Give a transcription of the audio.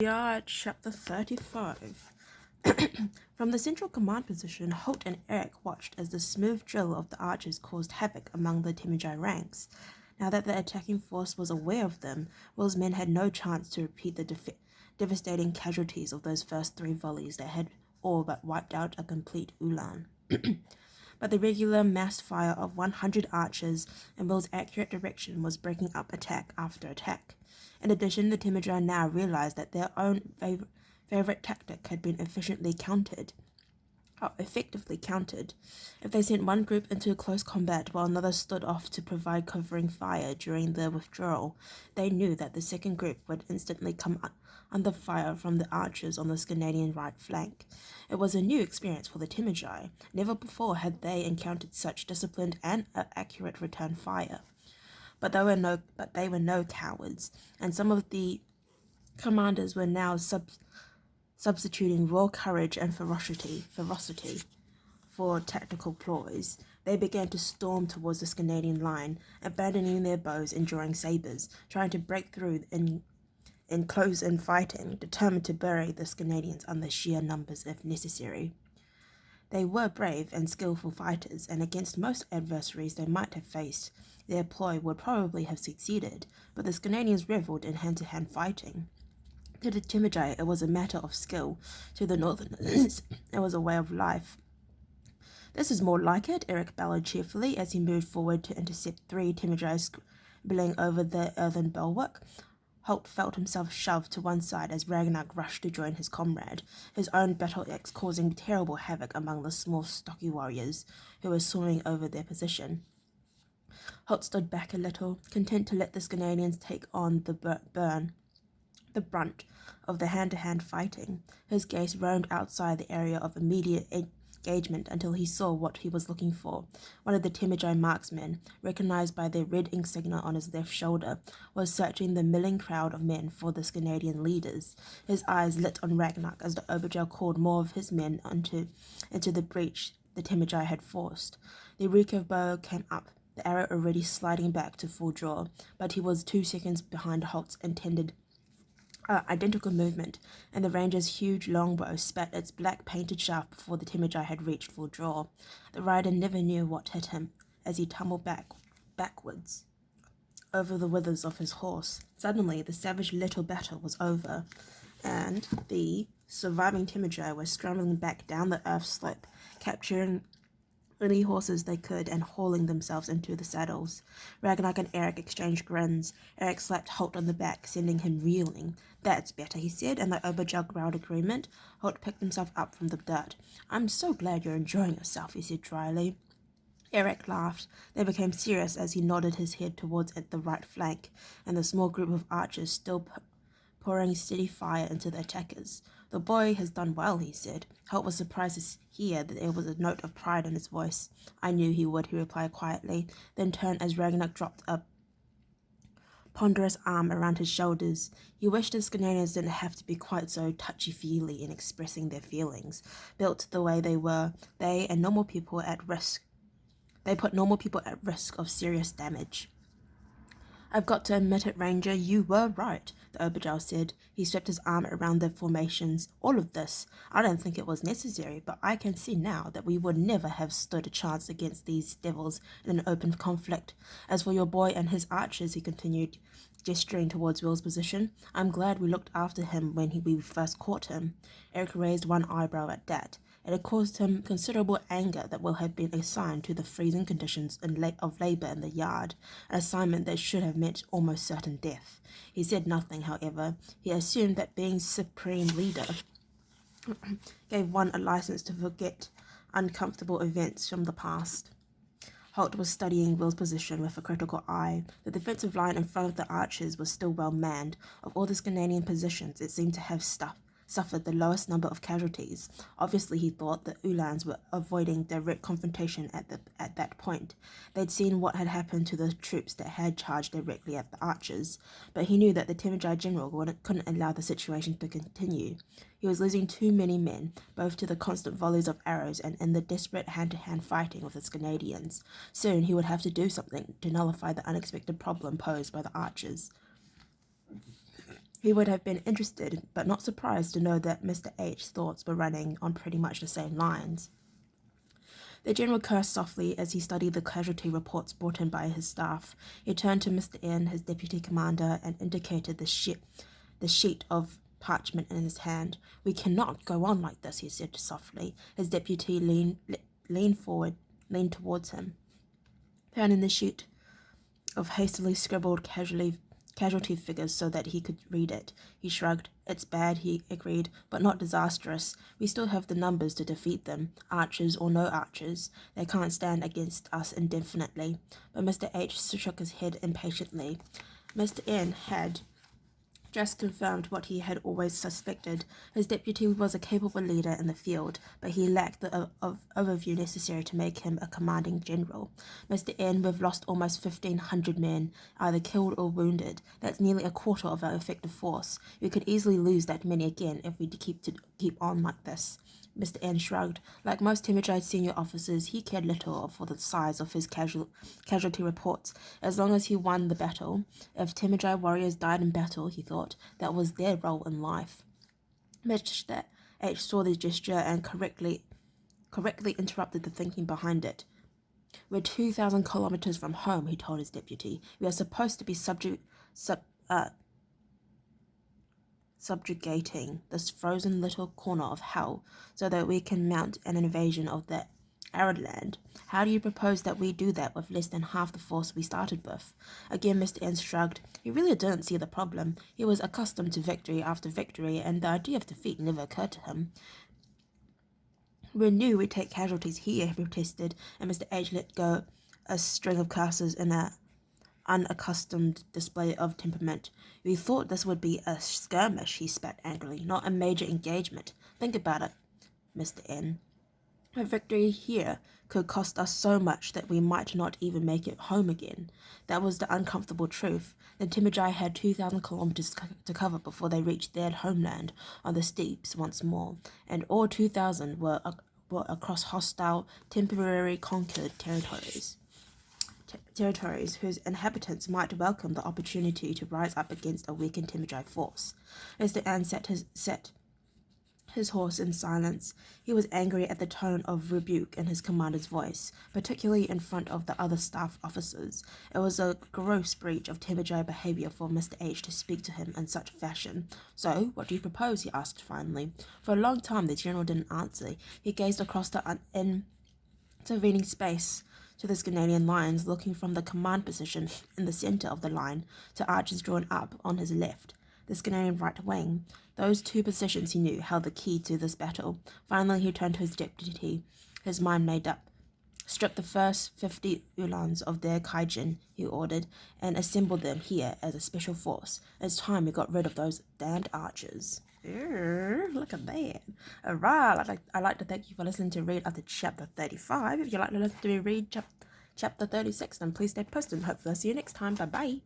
Yeah, chapter 35. From the central command position, Holt and Eric watched as the smooth drill of the archers caused havoc among the Temujai ranks. Now that the attacking force was aware of them, Will's men had no chance to repeat the devastating casualties of those first 3 volleys that had all but wiped out a complete Ulan. But the regular massed fire of 100 archers in Will's accurate direction was breaking up attack after attack. In addition, the Temujai now realized that their own favorite tactic had been effectively countered. If they sent one group into close combat while another stood off to provide covering fire during the withdrawal, they knew that the second group would instantly come under fire from the archers on the Scandinavian right flank. It was a new experience for the Temujai. Never before had they encountered such disciplined and accurate return fire. But they were no cowards, and some of the commanders were now substituting raw courage and ferocity for tactical ploys. They began to storm towards the Scandinavian line, abandoning their bows and drawing sabres, trying to break through in close-in fighting, determined to bury the Scandinavians under sheer numbers if necessary. They were brave and skillful fighters, and against most adversaries they might have faced, their ploy would probably have succeeded, but the Scandinavians revelled in hand-to-hand fighting. To the Temujai, it was a matter of skill. To the Northerners, it was a way of life. "This is more like it," Eric bellowed cheerfully as he moved forward to intercept 3 Temujai scribbling over the earthen bulwark. Holt felt himself shoved to one side as Ragnar rushed to join his comrade, his own battle axe causing terrible havoc among the small, stocky warriors who were swarming over their position. Holt stood back a little, content to let the Scandinavians take on the brunt of the hand-to-hand fighting. His gaze roamed outside the area of immediate engagement until he saw what he was looking for. One of the Temujai marksmen, recognized by the red insignia on his left shoulder, was searching the milling crowd of men for the Scandinavian leaders. His eyes lit on Ragnar as the Obergel called more of his men into the breach the Temujai had forced. The recurve bow came up, the arrow already sliding back to full draw, but he was 2 seconds behind Holt's identical movement, and the ranger's huge longbow spat its black painted shaft before the Temujai had reached full draw. The rider never knew what hit him as he tumbled backwards over the withers of his horse. Suddenly, the savage little battle was over, and the surviving Temujai were scrambling back down the earth slope, capturing any horses they could and hauling themselves into the saddles. Ragnar and Eric exchanged grins. Eric slapped Holt on the back, sending him reeling. "That's better," he said, and the Obergel growled agreement. Holt picked himself up from the dirt. "I'm so glad you're enjoying yourself," he said dryly. Eric laughed, then became serious as he nodded his head towards the right flank, and the small group of archers still pouring steady fire into the attackers. "The boy has done well," he said. Holt was surprised to hear that there was a note of pride in his voice. "I knew he would," he replied quietly, then turned as Ragnar dropped a ponderous arm around his shoulders. He wished the Scandinavians didn't have to be quite so touchy-feely in expressing their feelings. Built the way they were, they put normal people at risk of serious damage. "I've got to admit it, Ranger, you were right," the Obergel said. He swept his arm around the formations. "All of this, I don't think it was necessary, but I can see now that we would never have stood a chance against these devils in an open conflict. As for your boy and his archers," he continued, gesturing towards Will's position, "I'm glad we looked after him when we first caught him." Eric raised one eyebrow at that. It had caused him considerable anger that Will had been assigned to the freezing conditions of labor in the yard, an assignment that should have meant almost certain death. He said nothing, however. He assumed that being supreme leader gave one a license to forget uncomfortable events from the past. Holt was studying Will's position with a critical eye. The defensive line in front of the archers was still well manned. Of all the Scandinavian positions, it seemed to have suffered the lowest number of casualties. Obviously, he thought, the Uhlans were avoiding direct confrontation at that point. They'd seen what had happened to the troops that had charged directly at the archers, but he knew that the Temujai general couldn't allow the situation to continue. He was losing too many men, both to the constant volleys of arrows and in the desperate hand-to-hand fighting with the Scandinavians. Soon he would have to do something to nullify the unexpected problem posed by the archers. He would have been interested, but not surprised to know that Mr. H's thoughts were running on pretty much the same lines. The general cursed softly as he studied the casualty reports brought in by his staff. He turned to Mr. N, his deputy commander, and indicated the sheet of parchment in his hand. "We cannot go on like this," he said softly. His deputy leaned towards him, turning the sheet of hastily scribbled casualty figures so that he could read it. He shrugged. "It's bad," he agreed, "but not disastrous. We still have the numbers to defeat them, archers or no archers. They can't stand against us indefinitely." But Mr. H shook his head impatiently. Mr. N had just confirmed what he had always suspected. His deputy was a capable leader in the field, but he lacked the overview necessary to make him a commanding general. "Mr. N, we've lost almost 1,500 men, either killed or wounded. That's nearly a quarter of our effective force. We could easily lose that many again if we keep on like this." Mr. N shrugged. Like most Temujide senior officers, he cared little for the size of his casualty reports, as long as he won the battle. If Temujide warriors died in battle, he thought, that was their role in life. Mr. H saw the gesture and correctly interrupted the thinking behind it. "We're 2,000 kilometers from home," he told his deputy. "We are supposed to be subjugating this frozen little corner of hell so that we can mount an invasion of the arid land. How do you propose that we do that with less than half the force we started with?" Again, Mr. N shrugged. He really didn't see the problem. He was accustomed to victory after victory, and the idea of defeat never occurred to him. "We knew we'd take casualties here," he protested, and Mr. H let go a string of curses in an unaccustomed display of temperament. "We thought this would be a skirmish," he spat angrily, "not a major engagement. Think about it, Mr. N. A victory here could cost us so much that we might not even make it home again." That was the uncomfortable truth. The Temujai had 2,000 kilometers to cover before they reached their homeland on the steppes once more, and all 2,000 were across hostile, temporarily conquered territories whose inhabitants might welcome the opportunity to rise up against a weakened Temujai force. Mr. An sat his horse in silence. He was angry at the tone of rebuke in his commander's voice, particularly in front of the other staff officers. It was a gross breach of Temujai behavior for Mr. H to speak to him in such fashion. "So, what do you propose?" he asked finally. For a long time the general didn't answer. He gazed across the intervening space to the Canadian lines, looking from the command position in the center of the line to archers drawn up on his left, the Canadian right wing. Those two positions, he knew, held the key to this battle. Finally he turned to his deputy, his mind made up. "Strip the first 50 Ulans of their kaijin," he ordered, "and assemble them here as a special force. It's time we got rid of those damned archers." Look at that. Alright, I'd like to thank you for listening to read up to chapter 35. If you'd like to listen to me read chapter 36, then please stay posted. Hopefully I'll see you next time. Bye-bye.